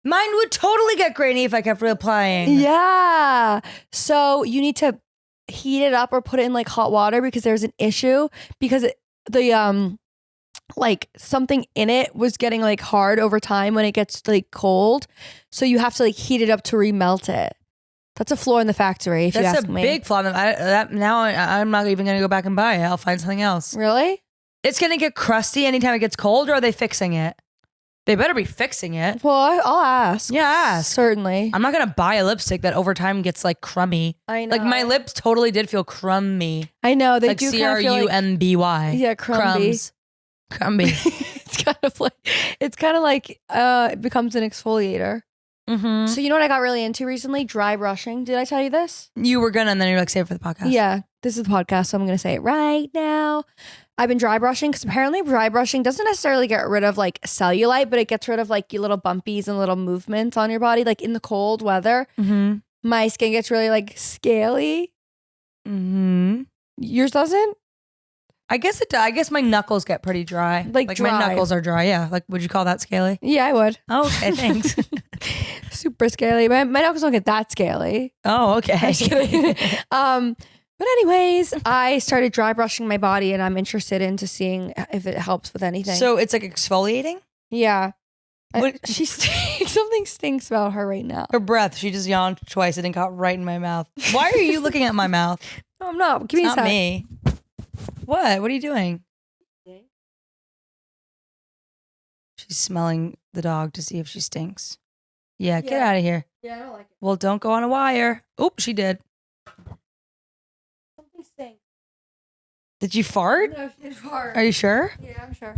mine would totally get grainy if I kept reapplying. Yeah. So you need to heat it up or put it in like hot water because there's an issue because the like something in it was getting like hard over time when it gets like cold. So you have to like heat it up to remelt it. That's a flaw in the factory if you ask me. That's a big flaw. Now I'm not even going to go back and buy it. I'll find something else. Really? It's going to get crusty anytime it gets cold, or are they fixing it? They better be fixing it. Well, I'll ask. Yeah, ask. Certainly. I'm not going to buy a lipstick that over time gets like crummy. I know. Like my lips totally did feel crummy. I know. They like do CRUMBY. Yeah, crumby. Crumby. It's kind of like it becomes an exfoliator. So you know what I got really into recently? Dry brushing. Did I tell you this? You were gonna, and then you're like, save it for the podcast. Yeah, this is the podcast, so I'm gonna say it right now. I've been dry brushing because apparently dry brushing doesn't necessarily get rid of like cellulite, but it gets rid of like your little bumpies and little movements on your body. Like in the cold weather, my skin gets really like scaly. Yours doesn't? I guess it does. I guess my knuckles get pretty dry. Like dry. my knuckles are dry. Yeah. Like, would you call that scaly? Yeah, I would. Oh, okay. Thanks. Super scaly. My knuckles don't get that scaly. Oh, okay. I'm just kidding. But anyways, I started dry brushing my body and I'm interested into seeing if it helps with anything. So it's like exfoliating? Yeah. She stinks. Something stinks about her right now. Her breath. She just yawned twice and it got right in my mouth. Why are you looking at my mouth? No, I'm not. Give me a sec. Not me. What? What are you doing? She's smelling the dog to see if she stinks. Yeah, get out of here. Yeah, I don't like it. Well, don't go on a wire. Oop, she did. Something stinks. Did you fart? No, she didn't fart. Are you sure? Yeah, I'm sure.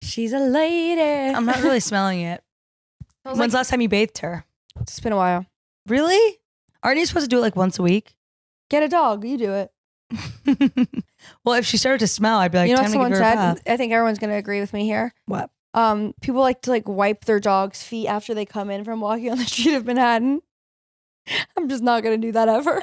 She's a lady. I'm not really smelling it. When's the last time you bathed her? It's been a while. Really? Aren't you supposed to do it like once a week? Get a dog. You do it. Well, if she started to smell, I'd be like, you know time what someone to give her a said? bath. I think everyone's going to agree with me here. What? People like to like wipe their dog's feet after they come in from walking on the street of Manhattan. I'm just not going to do that ever.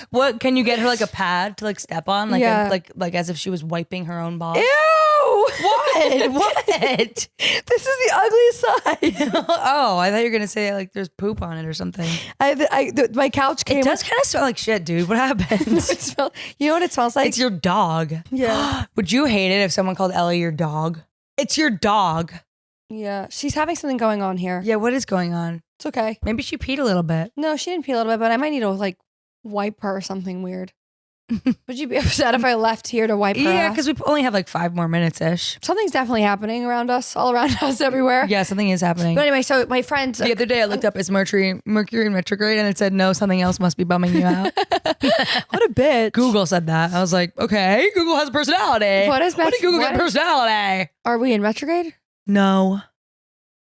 What, can you get her like a pad to like step on? Like, Yeah. like as if she was wiping her own balls? Ew! What? What? This is the ugliest side. Oh, I thought you were going to say like there's poop on it or something. My couch came. It does kind of smell like shit, dude. What happened? You know what it smells like? It's your dog. Yeah. Would you hate it if someone called Ellie your dog? It's your dog. Yeah. She's having something going on here. Yeah, what is going on? It's okay. Maybe she peed a little bit. No, she didn't pee a little bit, but I might need to like wipe her or something weird. Would you be upset if I left here to wipe her Yeah, ass? because we only have like 5 more minutes ish. Something's definitely happening around us, all around us, everywhere. Yeah, something is happening. But anyway, so my friends... The other day I looked up, is Mercury in retrograde? And it said, no, something else must be bumming you out. What a bitch. Google said that. I was like, okay, Google has a personality. What is When did Google get a personality? Are we in retrograde? No.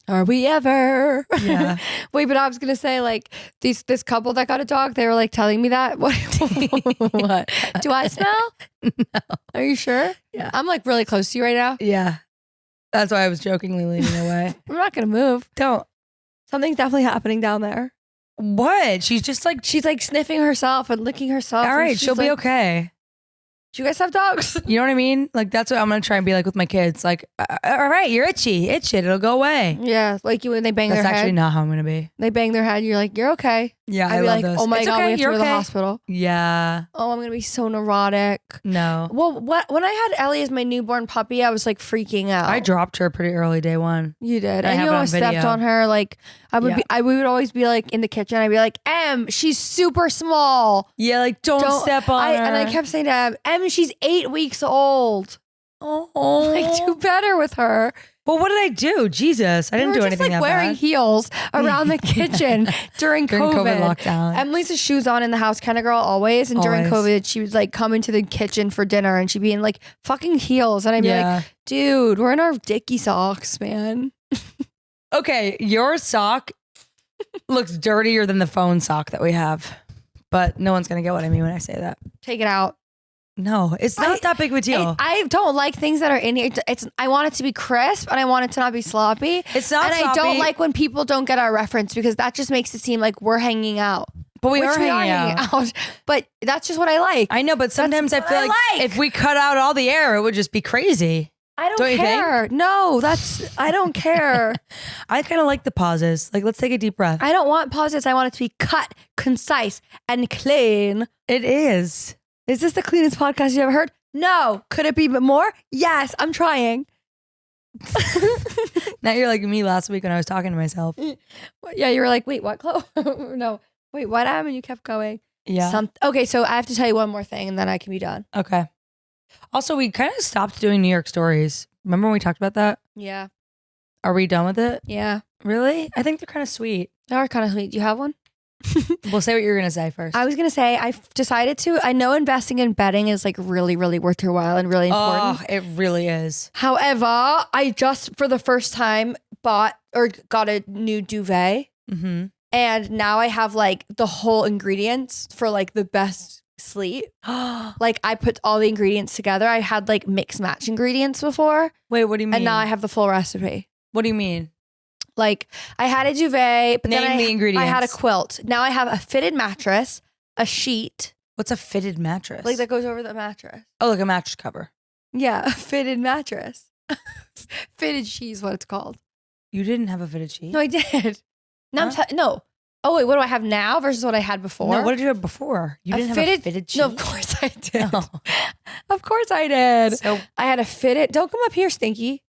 Are we ever? Yeah. Wait, but I was gonna say like this couple that got a dog. They were like telling me that. What? What? Do I smell? No. Are you sure? Yeah. I'm like really close to you right now. Yeah. That's why I was jokingly leaning away. I'm not gonna move. Don't. Something's definitely happening down there. What? She's just like, She's like sniffing herself and licking herself. all right, she'll be okay. Do you guys have dogs? You know what I mean? Like, that's what I'm going to try and be like with my kids. Like, all right, you're itchy. Itch it. It'll go away. Yeah, like you when they bang That's their head. actually not how I'm going to be. They bang their head. You're like, you're okay. Yeah, I'd I be love like, those. oh my It's God, okay, we have to you're go to the okay. hospital. Yeah. Oh, I'm gonna be so neurotic. No. Well, when I had Ellie as my newborn puppy, I was like freaking out. I dropped her pretty early day one. You did, I and have you it on almost stepped video. on her. Like I would Yeah. we would always be like in the kitchen. I'd be like, she's super small. Yeah, like don't step on her. And I kept saying to she's 8 weeks old. Oh. Like do better with her. Well, what did I do? Jesus, I didn't do anything like that wearing bad. heels around the kitchen during COVID lockdown. Emily's a shoes on in the house kind of girl always. And during Always. COVID, she would like come into the kitchen for dinner and she'd be in like fucking heels. And I'd be Yeah. like, dude, we're in our dicky socks, man. Okay, your sock looks dirtier than the phone sock that we have. But no one's going to get what I mean when I say that. Take it out. No, it's not that big of a deal. I don't like things that are in here. I want it to be crisp and I want it to not be sloppy. It's not and sloppy. I don't like when people don't get our reference because that just makes it seem like we're hanging out. But we Which are hanging out. But that's just what I like. I know, but sometimes I what feel I like if we cut out all the air, it would just be crazy. I don't Don't you think? care. No, I don't care. I kind of like the pauses. Like, let's take a deep breath. I don't want pauses. I want it to be cut, concise, and clean. It is. Is this the cleanest podcast you ever heard? No. Could it be more? Yes, I'm trying. Now you're like me last week when I was talking to myself. Yeah, you were like, wait, what, Chlo? No. Wait, what happened? You kept going. Yeah. Okay, so I have to tell you one more thing and then I can be done. Okay. Also, we kind of stopped doing New York stories. Remember when we talked about that? Yeah. Are we done with it? Yeah. Really? I think they're kind of sweet. They are kind of sweet. Do you have one? We'll say what you're going to say first. I was going to say, I've decided to, I know investing in betting is like really, really worth your while and really important. Oh, it really is. However, I just for the first time bought or got a new duvet. Mm-hmm. And now I have like the whole ingredients for like the best sleep. Like I put all the ingredients together. I had like mix match ingredients before. Wait, what do you mean? And now I have the full recipe. What do you mean? Like I had a duvet, but Name then the ingredients. I had a quilt. Now I have a fitted mattress, a sheet, What's a fitted mattress? like that goes over the mattress. Oh, like a mattress cover. Yeah, a fitted mattress. Fitted sheet is what it's called. You didn't have a fitted sheet? No, I did. No, Huh? no. Oh wait, what do I have now versus what I had before? No, what did you have before? You didn't have a fitted sheet? No, of course I did. No. Of course I did. So, I had a fitted. Don't come up here, Stinky.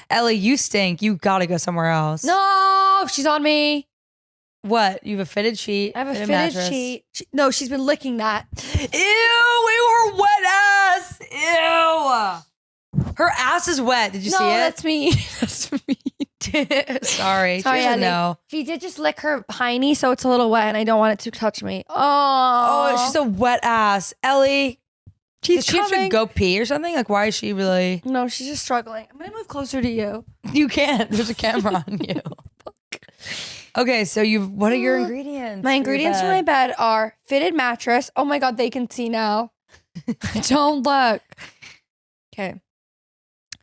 Ellie, you stink. You gotta go somewhere else. No, she's on me. What? You have a fitted sheet? I have a fitted mattress. sheet. No, she's been licking that. Ew, her wet ass. Ew. Her ass is wet. Did you see it? That's me. That's me. Sorry. She doesn't Ellie. know. She did just lick her hiney, so it's a little wet, and I don't want it to touch me. Oh, she's a wet ass. Ellie, she's does she have to coming. go pee or something? Like, why is she really? No, she's just struggling. I'm gonna move closer to you. You can't. There's a camera on you. Okay, so what are your ingredients? My ingredients for my bed are fitted mattress. Oh my God, they can see now. Don't look. Okay.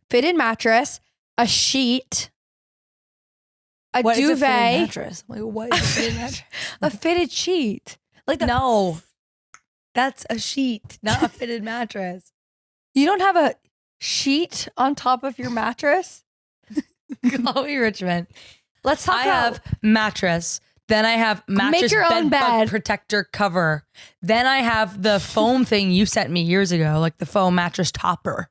Fitted mattress, a sheet, a What is a duvet, fitted mattress? Like, what is a fitted mattress? a fitted sheet. Like the, No, that's a sheet, not a fitted mattress. you don't have a sheet on top of your mattress? Chloe Richmond. Let's talk I about have mattress. Then I have mattress your own bed bug bed. protector cover. Then I have the foam thing you sent me years ago, like the foam mattress topper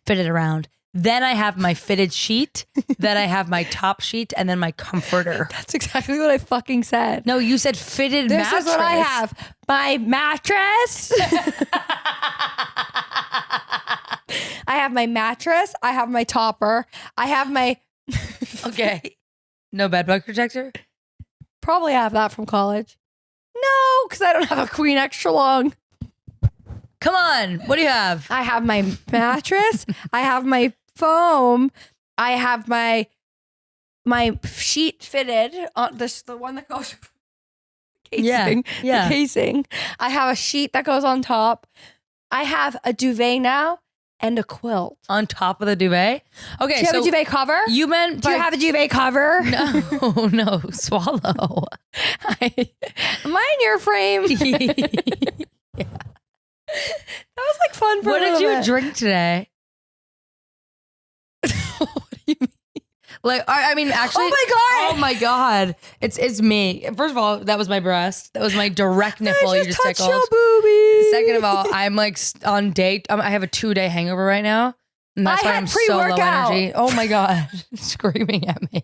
fitted around. Then I have my fitted sheet. Then I have my top sheet, and then my comforter. That's exactly what I fucking said. No, you said fitted This mattress. is what I have. My mattress. I have my mattress. I have my topper. I have my... Okay. No bed bug protector? Probably have that from college. No, because I don't have a queen extra long. Come on. What do you have? I have my mattress. I have my foam. I have my sheet fitted on the one that goes casing. Yeah. The casing. I have a sheet that goes on top. I have a duvet now and a quilt. On top of the duvet? Okay. Do you have a duvet cover? You meant Do you have a duvet cover? No, swallow. Mine your frame. Yeah. That was like fun for What a did little you bit. drink today? What do you mean? Like, I mean, actually. Oh my god! It's me. First of all, that was my breast. That was my direct nipple. I You just touched tickled. your boobies. Second of all, I'm like on date. I have a 2-day hangover right now, and that's I why had I'm so low pre-workout. energy. Oh my god! Screaming at me.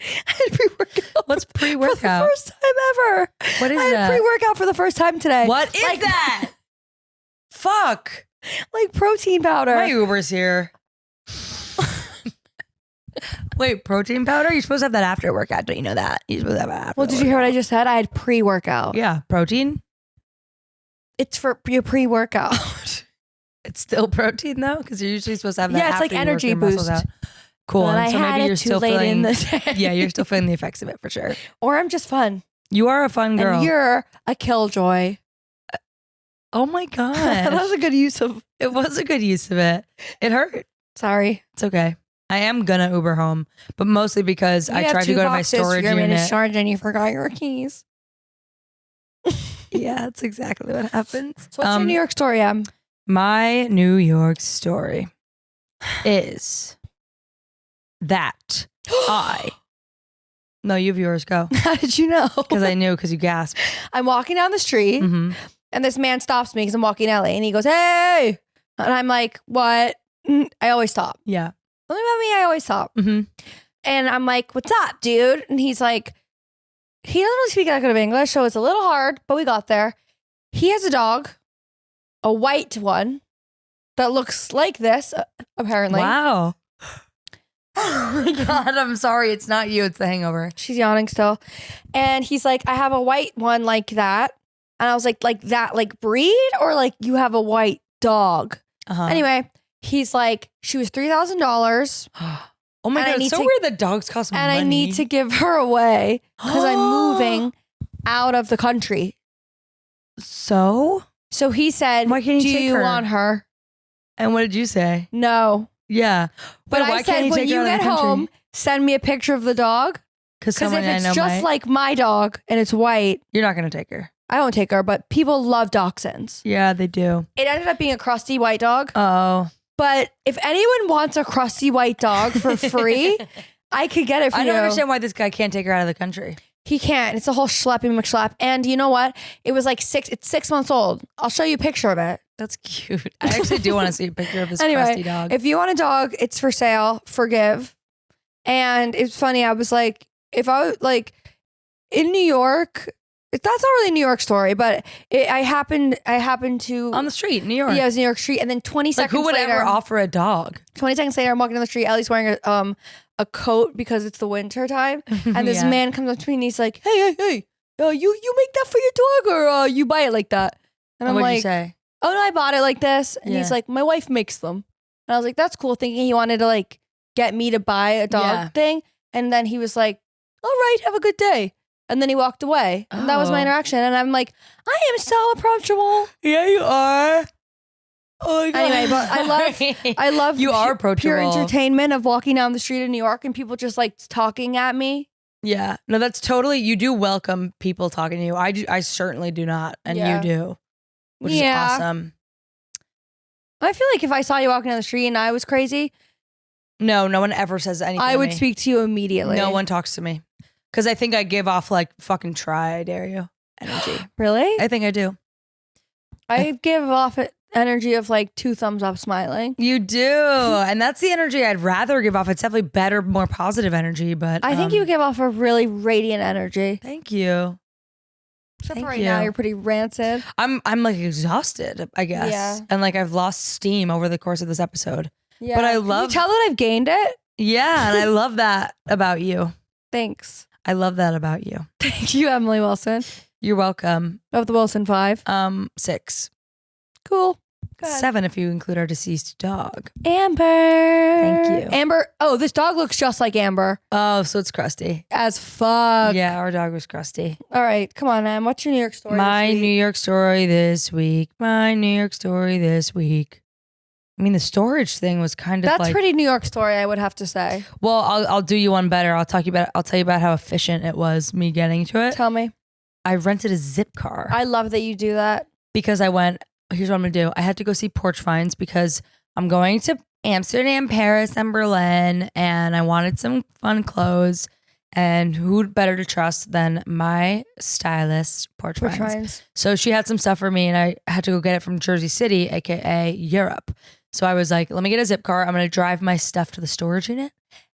I had pre-workout. What's For the pre-workout? first time ever. What is I had that? pre-workout for the first time today. What is that? Fuck! Like protein powder. My Uber's here. Wait, protein powder? You're supposed to have that after a workout. Don't you know that? You're supposed to have it after. Well, did you hear what I just said? I had pre-workout. Yeah, protein. It's for your pre-workout. It's still protein though, because you're usually supposed to have that. Yeah, it's after like you work energy your muscles boost. out. Cool. But And I so had maybe it you're too still late feeling. in the day. Yeah, you're still feeling the effects of it for sure. Or I'm just fun. You are a fun girl. And you're a killjoy. Oh my god, That was a good use of. it was a good use of it. It hurt. Sorry. It's okay. I am gonna Uber home, but mostly because I tried to go to my storage You're unit. discharged and you forgot your keys. Yeah, that's exactly what happens. So what's your New York story, Em? My New York story is that No, you have yours. Go. How did you know? Because I knew, because you gasped. I'm walking down the street Mm-hmm. and this man stops me because I'm walking in LA and he goes, "Hey!" And I'm like, "What?" I always stop. Yeah. Something about me, I always stop. Mm-hmm. And I'm like, "What's up, dude?" And he's like, he doesn't really speak that good of English, so it's a little hard, but we got there. He has a dog, a white one that looks like this, apparently. Wow. Oh my god, I'm sorry. It's not you. It's the hangover. She's yawning still. And he's like, "I have a white one like that." And I was like that, like breed, or like you have a white dog? Uh-huh. Anyway, he's like, she was $3,000 Oh my And I god, need it's so to- weird that dogs cost and money. I need to give her away because I'm moving out of the country. So? So he said, Why can't you "Do take you her?" want her?" And what did you say? No. Yeah. But Wait, why I can't said, you when take her you out of get the country? home, send me a picture of the dog. Because Because someone if I it's know just might. like my dog and it's white, You're not going to take her. I won't take her, but people love dachshunds. Yeah, they do. It ended up being a crusty white dog. Oh. But if anyone wants a crusty white dog for free, I could get it for I you. don't understand why this guy can't take her out of the country. He can't. It's a whole schleppy McSchlep. And you know what? It was like it's 6 months old. I'll show you a picture of it. That's cute. I actually do want to see a picture of this Anyway, crusty dog. If you want a dog, it's for sale. Forgive. And it's funny. I was like, if I was like in New York, that's not really a New York story, but I happened to On the street in New York. Yeah, it was New York Street, and then 20 Like, seconds who would later, ever offer a dog? 20 seconds later, I'm walking down the street. Ellie's wearing a coat because it's the winter time, and this Yeah. man comes up to me and he's like, "Hey, you make that for your dog, or you buy it like that?" And I'm What'd you like, say? "Oh no, I bought it like this." And Yeah. he's like, "My wife makes them," and I was like, "That's cool," thinking he wanted to like get me to buy a dog Yeah. thing, and then he was like, "All right, have a good day." And then he walked away. And that was my Oh. interaction. And I'm like, I am so approachable. Yeah, you are. Oh my god. Anyway, but I love You are pure approachable. entertainment of walking down the street in New York and people just like talking at me. Yeah. No, that's totally, you do welcome people talking to you. I certainly do not. And Yeah. you do. Which Yeah. is awesome. I feel like if I saw you walking down the street and I was crazy, No one ever says anything. I to would me. speak to you immediately. No one talks to me. Because I think I give off like fucking try, I dare you energy. Really? I think I do. I give off it energy of like 2 thumbs up smiling. You do. And that's the energy I'd rather give off. It's definitely better, more positive energy, but I think you give off a really radiant energy. Thank you. Except for right now, you're pretty rancid. I'm like exhausted, I guess. Yeah. And like I've lost steam over the course of this episode. Yeah. But I Can love. you tell that I've gained it? Yeah, and I love that about you. Thanks. I love that about you. Thank you, Emily Wilson. You're welcome. Of the Wilson 5. 6. Cool. Go ahead. 7 if you include our deceased dog. Amber. Thank you. Amber. Oh, this dog looks just like Amber. Oh, so it's crusty. As fuck. Yeah, our dog was crusty. All right, come on, Em. What's your New York story? My New York story this week. My New York story this week. I mean, the storage thing was kind of That's like, pretty New York story, I would have to say. well, I'll do you one better. I'll tell you about how efficient it was me getting to it. Tell me. I rented a zip car. I love that you do that. Because I went, here's what I'm gonna do. I had to go see porch finds because I'm going to Amsterdam, Paris, and Berlin, and I wanted some fun clothes. And who better to trust than my stylist, porch finds. So she had some stuff for me, and I had to go get it from Jersey City, aka Europe. So I was like, let me get a zip car. I'm gonna drive my stuff to the storage unit,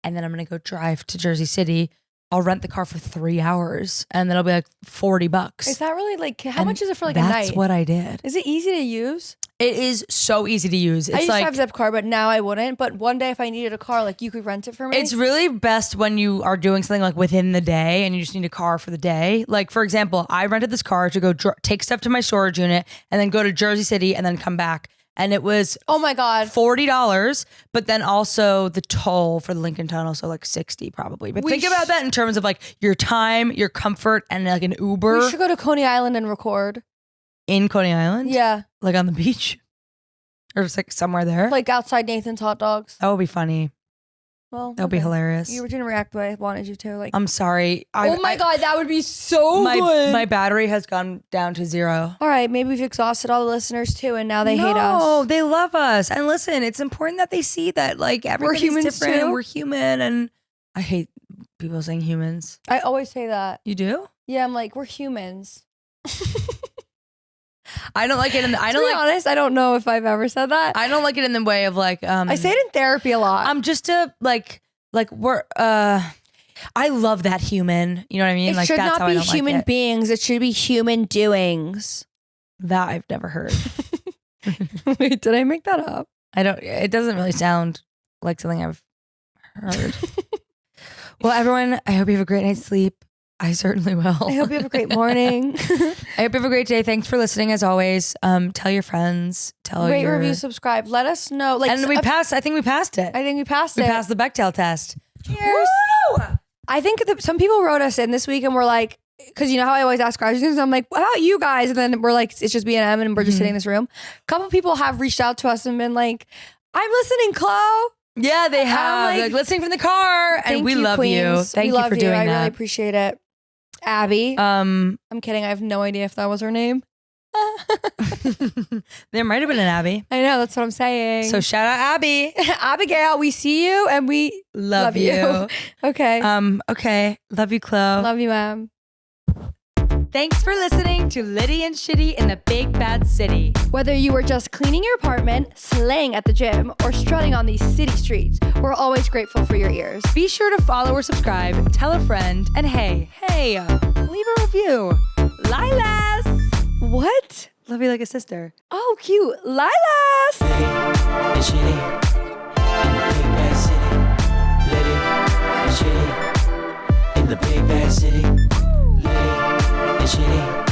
and then I'm gonna go drive to Jersey City. I'll rent the car for 3 hours, and then it'll be like $40. Is that really like, how much is it for like a night? night? That's what I did. Is it easy to use? It is so easy to use. It's I used like, to have Zipcar, but now I wouldn't. But one day if I needed a car, like you could rent it for me. it's really best when you are doing something like within the day and you just need a car for the day. Like, for example, I rented this car to go take stuff to my storage unit and then go to Jersey City and then come back. And it was oh my God, $40, but then also the toll for the Lincoln Tunnel, so like $60 probably. But think about that in terms of like your time, your comfort, and like an Uber. We should go to Coney Island and record. In Coney Island? Yeah. Like on the beach? Or just like somewhere there? Like outside Nathan's Hot Dogs. That would be funny. Well, that would be hilarious. You didn't react the way I wanted you to. Like, I'm sorry. oh my God, that would be so good. My battery has gone down to 0. All right, maybe we've exhausted all the listeners too, and now they hate us. No, they love us. And listen, it's important that they see that like everybody's humans different. too. We're human, and I hate people saying humans. I always say that. You do? Yeah, I'm like, we're humans. I don't like it. To be honest, I don't know if I've ever said that. I don't like it in the way of like. I say it in therapy a lot. I'm just a like we're. I love that human. You know what I mean? It like should that's not how I be don't like human it. beings. It should be human doings. That I've never heard. Wait, did I make that up? I don't. It doesn't really sound like something I've heard. Well, everyone, I hope you have a great night's sleep. I certainly will. I hope you have a great morning. I hope you have a great day. Thanks for listening as always. Tell your friends. Rate, review, subscribe. Let us know. Like, and we passed. I think we passed it. I think we passed it. We passed the Bechdel test. Cheers. Woo! I think that some people wrote us in this week and we're like, because you know how I always ask questions. I'm like, how about you guys? And then we're like, it's just B&M and we're just sitting in this room. A couple people have reached out to us and been like, I'm listening, Chlo. Yeah, they have. Like listening from the car. And we love you. Thank you for doing that. I really appreciate it. Abby. I'm kidding. I have no idea if that was her name. There might have been an Abby. I know, that's what I'm saying. So shout out Abby. Abigail, we see you and we love you. Okay. Okay. Love you, Chlo. Love you, Em. Thanks for listening to Litty and Shitty in the Big Bad City. Whether you were just cleaning your apartment, slaying at the gym, or strutting on these city streets, we're always grateful for your ears. Be sure to follow or subscribe, tell a friend, and hey, leave a review. Lilas! What? Love you like a sister. Oh, cute. Lilas! Litty and Shitty in the Big Bad City. Litty and Shitty in the Big Bad City. Litty and Shitty.